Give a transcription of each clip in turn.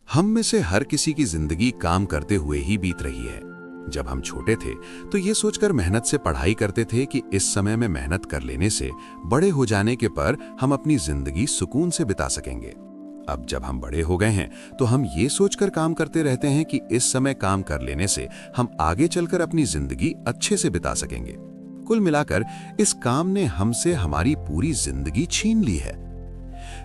हम में से हर किसी की जिंदगी काम करते हुए ही बीत रही है। जब हम छोटे थे तो ये सोचकर मेहनत से पढ़ाई करते थे कि इस समय में मेहनत कर लेने से बड़े हो जाने के पर हम अपनी जिंदगी सुकून से बिता सकेंगे। अब जब हम बड़े हो गए हैं तो हम ये सोचकर काम करते रहते हैं कि इस समय काम कर लेने से हम आगे चलकर अपनी जिंदगी अच्छे से बिता सकेंगे। कुल मिलाकर इस काम ने हमसे हमारी पूरी जिंदगी छीन ली है।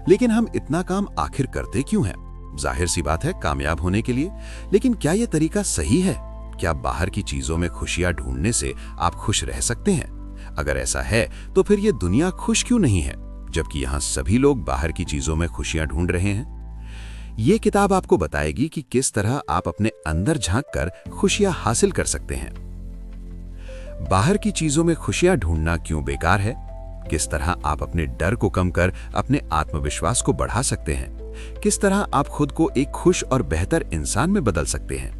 लेकिन हम इतना काम आखिर करते क्यों हैं? जाहिर सी बात है, कामयाब होने के लिए। लेकिन क्या यह तरीका सही है? क्या बाहर की चीजों में खुशियां ढूंढने से आप खुश रह सकते हैं? अगर ऐसा है तो फिर यह दुनिया खुश क्यों नहीं है, जबकि यहां सभी लोग बाहर की चीजों में खुशियां ढूंढ रहे हैं? ये किताब आपको बताएगी कि किस तरह आप अपने अंदर झांककर खुशियां हासिल कर सकते हैं। बाहर की चीजों में खुशियां ढूंढना क्यों बेकार है? किस तरह आप अपने डर को कम कर अपने आत्मविश्वास को बढ़ा सकते हैं? किस तरह आप खुद को एक खुश और बेहतर इंसान में बदल सकते हैं?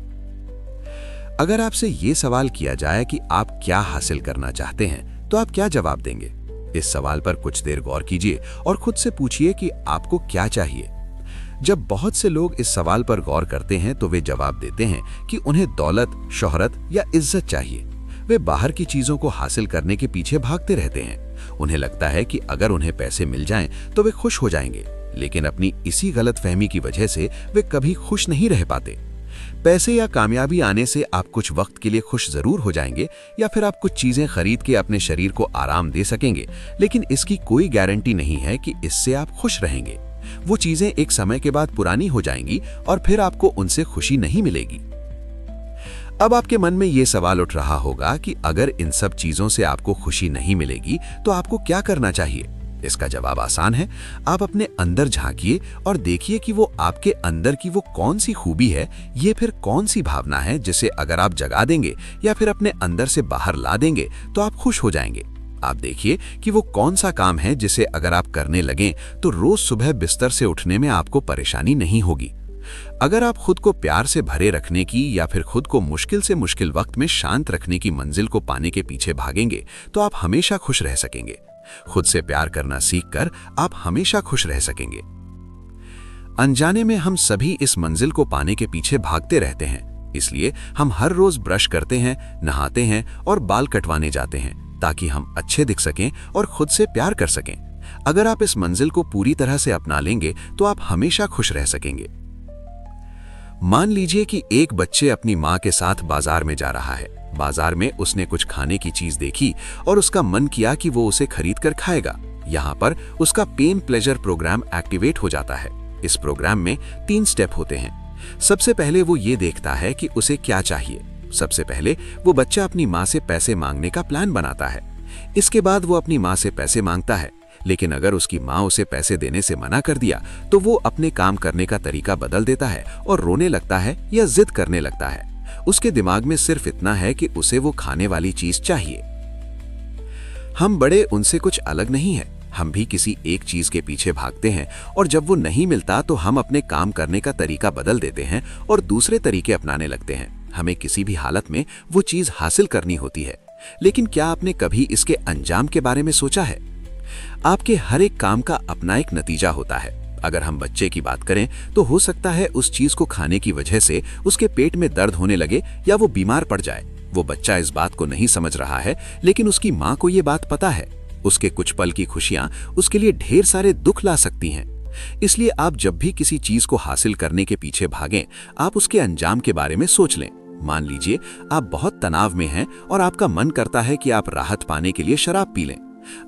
अगर आपसे ये सवाल किया जाए कि आप क्या हासिल करना चाहते हैं, तो आप क्या जवाब देंगे? इस सवाल पर कुछ देर गौर कीजिए और खुद से पूछिए कि आपको क्या चाहिए। जब बहुत से लोग इस सवाल पर गौर करते हैं तो वे जवाब देते हैं कि उन्हें दौलत, शोहरत या इज्जत चाहिए। वे बाहर की चीजों को हासिल करने के पीछे भागते रहते हैं। उन्हें लगता है कि अगर उन्हें पैसे मिल जाएं तो वे खुश हो जाएंगे, लेकिन अपनी इसी गलतफहमी की वजह से वे कभी खुश नहीं रह पाते। पैसे या कामयाबी आने से आप कुछ वक्त के लिए खुश जरूर हो जाएंगे, या फिर आप कुछ चीजें खरीद के अपने शरीर को आराम दे सकेंगे, लेकिन इसकी कोई गारंटी नहीं है कि इससे आप खुश रहेंगे। वो चीजें एक समय के बाद पुरानी हो जाएंगी और फिर आपको उनसे खुशी नहीं मिलेगी। अब आपके मन में ये सवाल उठ रहा होगा कि अगर इन सब चीजों से आपको खुशी नहीं मिलेगी तो आपको क्या करना चाहिए? इसका जवाब आसान है। आप अपने अंदर झांकिए और देखिए कि वो आपके अंदर की वो कौन सी खूबी है, ये फिर कौन सी भावना है जिसे अगर आप जगा देंगे या फिर अपने अंदर से बाहर ला देंगे तो आप खुश हो जाएंगे। आप देखिए कि वो कौन सा काम है जिसे अगर आप करने लगें तो रोज सुबह बिस्तर से उठने में आपको परेशानी नहीं होगी। अगर आप खुद को प्यार से भरे रखने की या फिर खुद को मुश्किल से मुश्किल वक्त में शांत रखने की मंजिल को पाने के पीछे भागेंगे तो आप हमेशा खुश रह सकेंगे। खुद से प्यार करना सीखकर आप हमेशा खुश रह सकेंगे। अनजाने में हम सभी इस मंजिल को पाने के पीछे भागते रहते हैं, इसलिए हम हर रोज ब्रश करते हैं, नहाते हैं और बाल कटवाने जाते हैं ताकि हम अच्छे दिख सकें और खुद से प्यार कर सकें। अगर आप इस मंजिल को पूरी तरह से अपना लेंगे तो आप हमेशा खुश रह सकेंगे। मान लीजिए कि एक बच्चे अपनी माँ के साथ बाजार में जा रहा है। बाजार में उसने कुछ खाने की चीज देखी और उसका मन किया कि वो उसे खरीद कर खाएगा। यहाँ पर उसका पेन प्लेजर प्रोग्राम एक्टिवेट हो जाता है। इस प्रोग्राम में 3 स्टेप होते हैं। सबसे पहले वो ये देखता है कि उसे क्या चाहिए। सबसे पहले वो बच्चा अपनी माँ से पैसे मांगने का प्लान बनाता है। इसके बाद वो अपनी माँ से पैसे मांगता है, लेकिन अगर उसकी माँ उसे पैसे देने से मना कर दिया तो वो अपने काम करने का तरीका बदल देता है और रोने लगता है या जिद करने लगता है। उसके दिमाग में सिर्फ इतना है कि उसे वो खाने वाली चीज चाहिए। हम बड़े उनसे कुछ अलग नहीं हैं। हम भी किसी एक चीज के पीछे भागते हैं और जब वो नहीं मिलता तो हम अपने काम करने का तरीका बदल देते हैं और दूसरे तरीके अपनाने लगते हैं। हमें किसी भी हालत में वो चीज हासिल करनी होती है, लेकिन क्या आपने कभी इसके अंजाम के बारे में सोचा है? आपके हर एक काम का अपना एक नतीजा होता है। अगर हम बच्चे की बात करें तो हो सकता है उस चीज को खाने की वजह से उसके पेट में दर्द होने लगे या वो बीमार पड़ जाए। वो बच्चा इस बात को नहीं समझ रहा है, लेकिन उसकी माँ को ये बात पता है। उसके कुछ पल की खुशियां उसके लिए ढेर सारे दुख ला सकती हैं। इसलिए आप जब भी किसी चीज को हासिल करने के पीछे भागें, आप उसके अंजाम के बारे में सोच लें। मान लीजिए आप बहुत तनाव में हैं और आपका मन करता है कि आप राहत पाने के लिए शराब पी लें।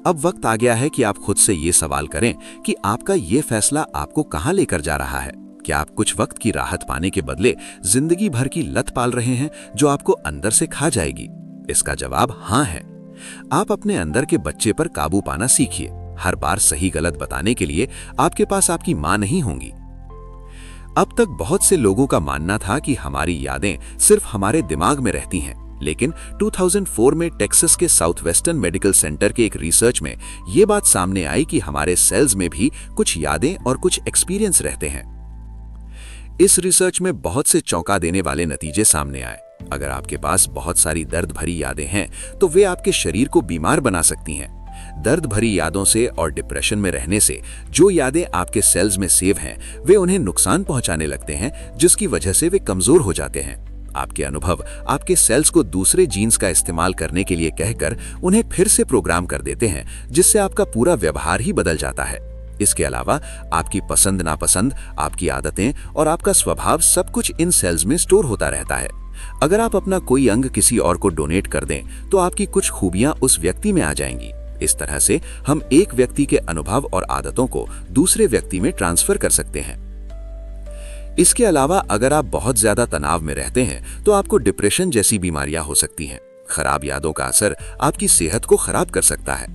अब वक्त आ गया है कि आप खुद से ये सवाल करें कि आपका ये फैसला आपको कहां लेकर जा रहा है। क्या आप कुछ वक्त की राहत पाने के बदले जिंदगी भर की लत पाल रहे हैं जो आपको अंदर से खा जाएगी? इसका जवाब हाँ है। आप अपने अंदर के बच्चे पर काबू पाना सीखिए। हर बार सही गलत बताने के लिए आपके पास आपकी मां नहीं होंगी। अब तक बहुत से लोगों का मानना था कि हमारी यादें सिर्फ हमारे दिमाग में रहती हैं, लेकिन 2004 में टेक्सास के साउथ वेस्टर्न मेडिकल सेंटर के एक रिसर्च में ये बात सामने आई कि हमारे सेल्स में भी कुछ यादें और कुछ एक्सपीरियंस रहते हैं। इस रिसर्च में बहुत से चौंका देने वाले नतीजे सामने आए। अगर आपके पास बहुत सारी दर्द भरी यादें हैं तो वे आपके शरीर को बीमार बना सकती हैं। दर्द भरी यादों से और डिप्रेशन में रहने से जो यादें आपके सेल्स में सेव हैं, वे उन्हें नुकसान पहुंचाने लगते हैं, जिसकी वजह से वे कमजोर हो जाते हैं। आपके अनुभव आपके सेल्स को दूसरे जीन्स का इस्तेमाल करने के लिए कहकर उन्हें फिर से प्रोग्राम कर देते हैं, जिससे आपका पूरा व्यवहार ही बदल जाता है। इसके अलावा आपकी पसंद नापसंद, आपकी आदतें और आपका स्वभाव सब कुछ इन सेल्स में स्टोर होता रहता है। अगर आप अपना कोई अंग किसी और को डोनेट कर दें तो आपकी कुछ खूबियां उस व्यक्ति में आ जाएंगी। इस तरह से हम एक व्यक्ति के अनुभव और आदतों को दूसरे व्यक्ति में ट्रांसफर कर सकते हैं। इसके अलावा अगर आप बहुत ज्यादा तनाव में रहते हैं तो आपको डिप्रेशन जैसी बीमारियां हो सकती हैं। खराब यादों का असर आपकी सेहत को खराब कर सकता है।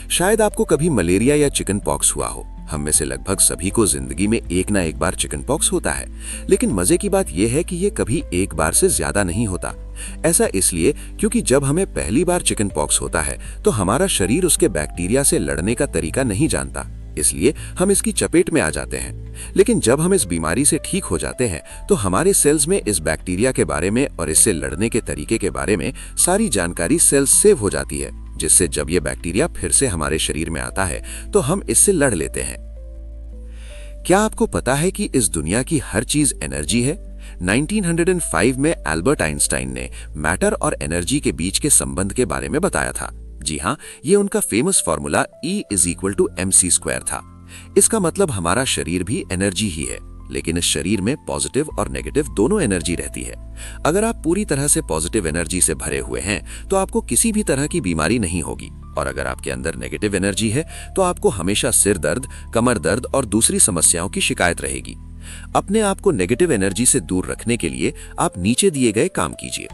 शायद आपको कभी मलेरिया या चिकन पॉक्स हुआ हो। हम में से लगभग सभी को जिंदगी में एक ना एक बार चिकन पॉक्स होता है, लेकिन मजे की बात यह है कि ये कभी एक बार से ज्यादा नहीं होता। ऐसा इसलिए क्योंकि जब हमें पहली बार चिकन पॉक्स होता है तो हमारा शरीर उसके बैक्टीरिया से लड़ने का तरीका नहीं जानता, इसलिए हम इसकी चपेट में आ जाते हैं। लेकिन जब हम इस बीमारी से ठीक हो जाते हैं तो हमारे सेल्स में इस बैक्टीरिया के बारे में और इससे लड़ने के तरीके के बारे में सारी जानकारी सेल्स सेव हो जाती है, जिससे जब ये बैक्टीरिया फिर से हमारे शरीर में आता है तो हम इससे लड़ लेते हैं। क्या आपको पता है कि इस दुनिया की हर चीज एनर्जी है? 1905 में एल्बर्ट आइंस्टाइन ने मैटर और एनर्जी के बीच के संबंध के बारे में बताया था। जी हाँ, ये उनका फेमस फॉर्मूला E=mc² था। इसका मतलब हमारा शरीर भी एनर्जी ही है, लेकिन इस शरीर में पॉजिटिव और नेगेटिव दोनों एनर्जी रहती है। अगर आप पूरी तरह से पॉजिटिव एनर्जी से भरे हुए हैं तो आपको किसी भी तरह की बीमारी नहीं होगी, और अगर आपके अंदर नेगेटिव एनर्जी है तो आपको हमेशा सिर दर्द, कमर दर्द और दूसरी समस्याओं की शिकायत रहेगी। अपने आप को नेगेटिव एनर्जी से दूर रखने के लिए आप नीचे दिए गए काम कीजिए।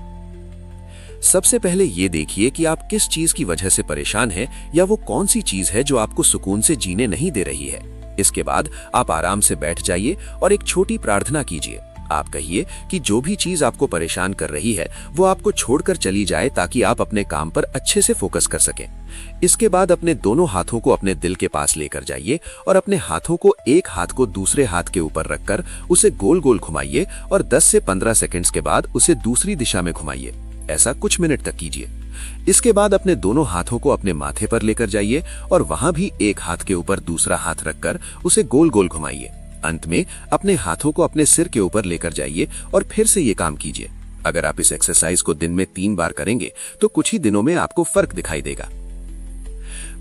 सबसे पहले ये देखिए कि आप किस चीज की वजह से परेशान हैं, या वो कौन सी चीज है जो आपको सुकून से जीने नहीं दे रही है। इसके बाद आप आराम से बैठ जाइए और एक छोटी प्रार्थना कीजिए। आप कहिए कि जो भी चीज आपको परेशान कर रही है वो आपको छोड़कर चली जाए, ताकि आप अपने काम पर अच्छे से फोकस कर सकें। इसके बाद अपने दोनों हाथों को अपने दिल के पास लेकर जाइए और अपने हाथों को एक हाथ को दूसरे हाथ के ऊपर रखकर उसे गोल गोल घुमाइए और 10 से 15 सेकंड्स के बाद उसे दूसरी दिशा में घुमाइए। ऐसा कुछ मिनट तक कीजिए। इसके बाद अपने दोनों हाथों को अपने माथे पर लेकर जाइए और वहां भी एक हाथ के ऊपर दूसरा हाथ रखकर उसे गोल गोल घुमाइए। अंत में अपने हाथों को अपने सिर के ऊपर लेकर जाइए और फिर से ये काम कीजिए। अगर आप इस एक्सरसाइज को दिन में 3 बार करेंगे तो कुछ ही दिनों में आपको फर्क दिखाई देगा।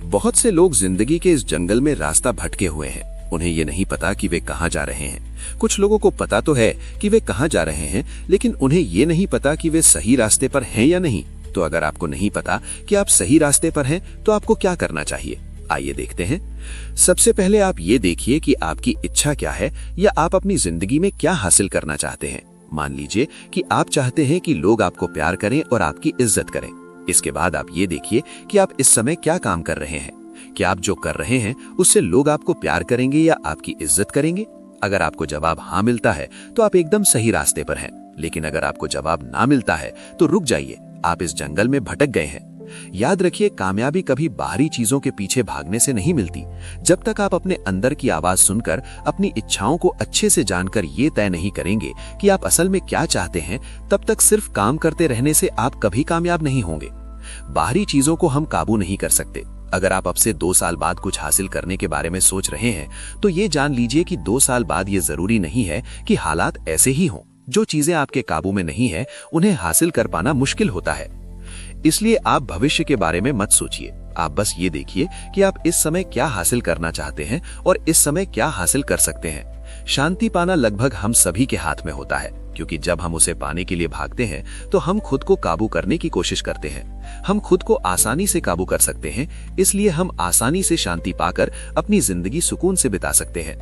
बहुत से लोग जिंदगी के इस जंगल में रास्ता भटके हुए हैं। उन्हें ये नहीं पता कि वे कहाँ जा रहे हैं। कुछ लोगों को पता तो है कि वे कहाँ जा रहे हैं, लेकिन उन्हें ये नहीं पता कि वे सही रास्ते पर हैं या नहीं। तो अगर आपको नहीं पता कि आप सही रास्ते पर हैं तो आपको क्या करना चाहिए, आइए देखते हैं। सबसे पहले आप ये देखिए कि आपकी इच्छा क्या है, या आप अपनी जिंदगी में क्या हासिल करना चाहते हैं। मान लीजिए कि आप चाहते हैं कि लोग आपको प्यार करें और आपकी इज्जत करें। इसके बाद आप ये देखिए कि आप इस समय क्या काम कर रहे हैं। क्या आप जो कर रहे हैं उससे लोग आपको प्यार करेंगे या आपकी इज्जत करेंगे? अगर आपको जवाब हाँ मिलता है तो आप एकदम सही रास्ते पर हैं, लेकिन अगर आपको जवाब ना मिलता है तो रुक जाइए, आप इस जंगल में भटक गए हैं। याद रखिए, कामयाबी कभी बाहरी चीजों के पीछे भागने से नहीं मिलती। जब तक आप अपने अंदर की आवाज सुनकर अपनी इच्छाओं को अच्छे से जानकर ये तय नहीं करेंगे कि आप असल में क्या चाहते हैं, तब तक सिर्फ काम करते रहने से आप कभी कामयाब नहीं होंगे। बाहरी चीजों को हम काबू नहीं कर सकते। अगर आप अब से 2 साल बाद कुछ हासिल करने के बारे में सोच रहे हैं तो ये जान लीजिए कि 2 साल बाद ये जरूरी नहीं है कि हालात ऐसे ही हों। जो चीजें आपके काबू में नहीं है उन्हें हासिल कर पाना मुश्किल होता है। इसलिए आप भविष्य के बारे में मत सोचिए। आप बस ये देखिए कि आप इस समय क्या हासिल करना चाहते हैं और इस समय क्या हासिल कर सकते हैं। शांति पाना लगभग हम सभी के हाथ में होता है, क्योंकि जब हम उसे पाने के लिए भागते हैं तो हम खुद को काबू करने की कोशिश करते हैं। हम खुद को आसानी से काबू कर सकते हैं, इसलिए हम आसानी से शांति पाकर अपनी जिंदगी सुकून से बिता सकते हैं।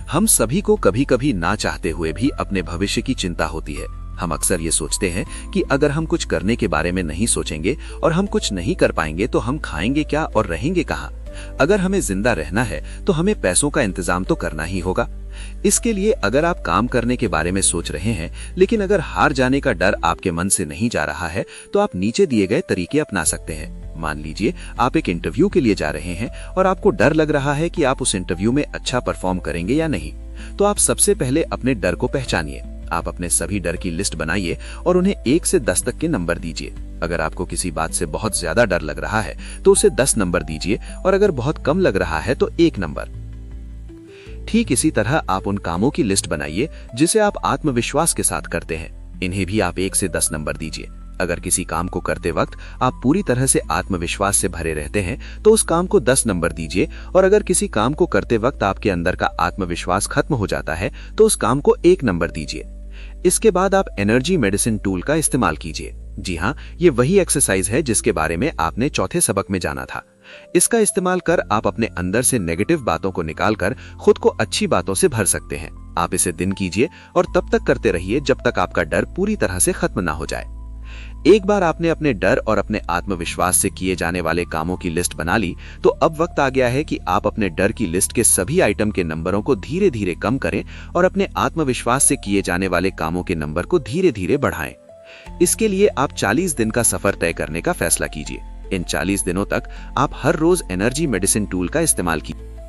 हम सभी को कभी कभी ना चाहते हुए भी अपने भविष्य की चिंता होती है। हम अक्सर ये सोचते हैं कि अगर हम कुछ करने के बारे में नहीं सोचेंगे और हम कुछ नहीं कर पाएंगे तो हम खाएंगे क्या और रहेंगे कहाँ। अगर हमें जिंदा रहना है तो हमें पैसों का इंतजाम तो करना ही होगा। इसके लिए अगर आप काम करने के बारे में सोच रहे हैं, लेकिन अगर हार जाने का डर आपके मन से नहीं जा रहा है, तो आप नीचे दिए गए तरीके अपना सकते हैं। मान लीजिए आप एक इंटरव्यू के लिए जा रहे हैं और आपको डर लग रहा है कि आप उस इंटरव्यू में अच्छा परफॉर्म करेंगे या नहीं। तो आप सबसे पहले अपने डर को पहचानिए। आप अपने सभी डर की लिस्ट बनाइए और उन्हें 1 से 10 तक के नंबर दीजिए। अगर आपको किसी बात से बहुत ज्यादा डर लग रहा है तो उसे 10 नंबर दीजिए और अगर बहुत कम लग रहा है तो 1 नंबर। ठीक इसी तरह आप उन कामों की लिस्ट बनाइए जिसे आप आत्मविश्वास के साथ करते हैं। इन्हें भी आप 1 से 10 नंबर दीजिए। अगर किसी काम को करते वक्त आप पूरी तरह से आत्मविश्वास से भरे रहते हैं तो उस काम को 10 नंबर दीजिए और अगर किसी काम को करते वक्त आपके अंदर का आत्मविश्वास खत्म हो जाता है तो उस काम को 1 नंबर दीजिए। इसके बाद आप एनर्जी मेडिसिन टूल का इस्तेमाल कीजिए। जी हाँ, ये वही एक्सरसाइज है जिसके बारे में आपने चौथे सबक में जाना था। इसका इस्तेमाल कर आप अपने अंदर से नेगेटिव बातों को निकालकर खुद को अच्छी बातों से भर सकते हैं। आप इसे दिन कीजिए और तब तक करते रहिए जब तक आपका डर पूरी तरह से खत्म ना हो जाए। एक बार आपने अपने डर और अपने आत्मविश्वास से किए जाने वाले कामों की लिस्ट बना ली तो अब वक्त आ गया है कि आप अपने डर की लिस्ट के सभी आइटम के नंबरों को धीरे धीरे कम करें और अपने आत्मविश्वास से किए जाने वाले कामों के नंबर को धीरे धीरे बढ़ाएं। इसके लिए आप 40 दिन का सफर तय करने का फैसला कीजिए। इन 40 दिनों तक आप हर रोज एनर्जी मेडिसिन टूल का इस्तेमाल कीजिए।